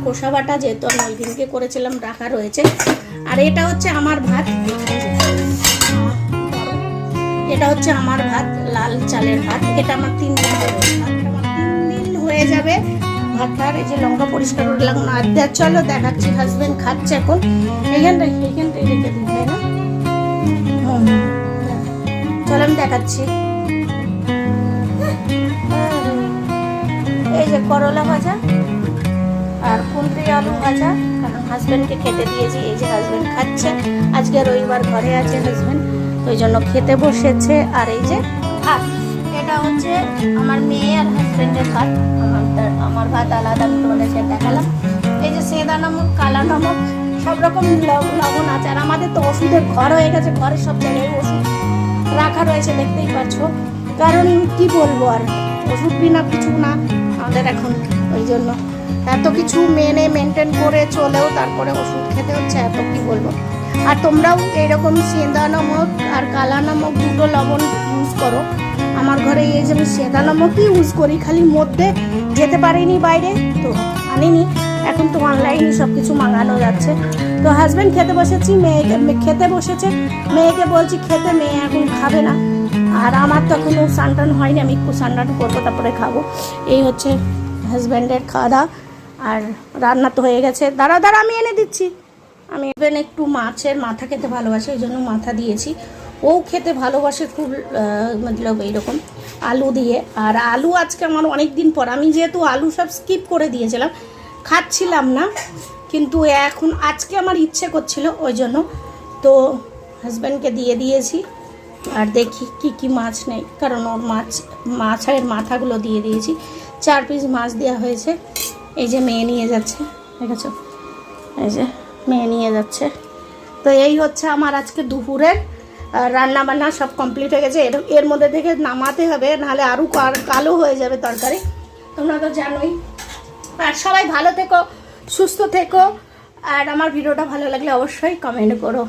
খোসা বাটা যেহেতু আমি ওই দিনকে করেছিলাম রাখা রয়েছে। আর এটা হচ্ছে আমার ভাত, এটা হচ্ছে আমার ভাত, লাল চালের ভাত। এটা আমার 3 দিন হয়ে হয়ে যাবে ভাতটার। এই যে লঙ্কা পরিষ্কার করলাম না, চলো দেখাচ্ছি। হাজবেন্ড খাচ্ছে এখন, এইখানটাই রেখে দিই, তাই না? চলো আমি দেখাচ্ছি। এই যে করলা ভাজা আর কুঁদরি আলু ভাজা, কারণ হাজব্যান্ডকে খেতে দিয়েছি। এই যে হাজব্যান্ড খাচ্ছে, আজকে রবিবার ঘরে আছে হাজব্যান্ড, ওই জন্য খেতে বসেছে। আর এই যে ভাত, এটা হচ্ছে আমার মেয়ে আর হাজব্যান্ডের ভাত। আমার ভাত আলাদা, আমি তোমাদের সাথে দেখালাম। এই যে সেদা নমক, কালা নমক, সব রকম লবণ আছে। আর আমাদের তো ওষুধের ঘর হয়ে গেছে, ঘরে সব জায়গায় ওষুধ রাখা রয়েছে, দেখতেই পাচ্ছ। কারণ কি বলবো, আর ওষুধ বিনা কিছু না আমাদের এখন, ওই জন্য এত কিছু মেনটেন করে চলেও তারপরে ওষুধ খেতে হচ্ছে, এত কি বলবো। আর তোমরাও এইরকম সেঁদা নমক আর কালা নমক দুটো লবণ ইউজ করো। আমার ঘরে এই যে আমি সেঁদা নমকই ইউজ করি, খালি মধ্যে যেতে পারিনি বাইরে, তো আনিনি। এখন তো অনলাইনে সব কিছু মাঙানো যাচ্ছে। তো হাজব্যান্ড খেতে বসেছি, খেতে বসেছে, মেয়েকে বলছি খেতে, মেয়ে এখন খাবে না। আর আমার তো এখনও স্নান হয়নি, আমি একটু স্নান করবো তারপরে খাবো। এই হচ্ছে হাজব্যান্ডের খাওয়া দাওয়া। আর রান্না তো হয়ে গেছে, দাঁড়া আমি এনে দিচ্ছি। আমি একটু মাছের মাথা খেতে ভালোবাসি, ওই জন্য মাথা দিয়েছি। ও খেতে ভালোবাসে খুব, মতলব এইরকম আলু দিয়ে। আর আলু আজকে আমার অনেক দিন পর, আমি যেহেতু আলু সব স্কিপ করে দিয়েছিলাম, খাচ্ছিলাম না, কিন্তু এখন আজকে আমার ইচ্ছে করছিল, ওই জন্য তো হাজব্যান্ডকে দিয়ে দিয়েছি। আর দেখি কি মাছ নেই, কারণ ওর মাছের মাথাগুলো দিয়ে দিয়েছি। 4 পিস মাছ দেওয়া হয়েছে। এই যে মেয়ে নিয়ে যাচ্ছে, দেখেছো, এই যে মেয়ে নিয়ে যাচ্ছে। তো এই হচ্ছে আমার আজকে দুপুরের রান্না বান্না সব কমপ্লিট হয়ে গেছে। এর মধ্যে থেকে নামাতে হবে, নাহলে আরও কালো হয়ে যাবে তরকারি, তোমরা তো জানোই। আর সবাই ভালো থেকো, সুস্থ থেকো। আর আমার ভিডিওটা ভালো লাগলে অবশ্যই কমেন্ট করো।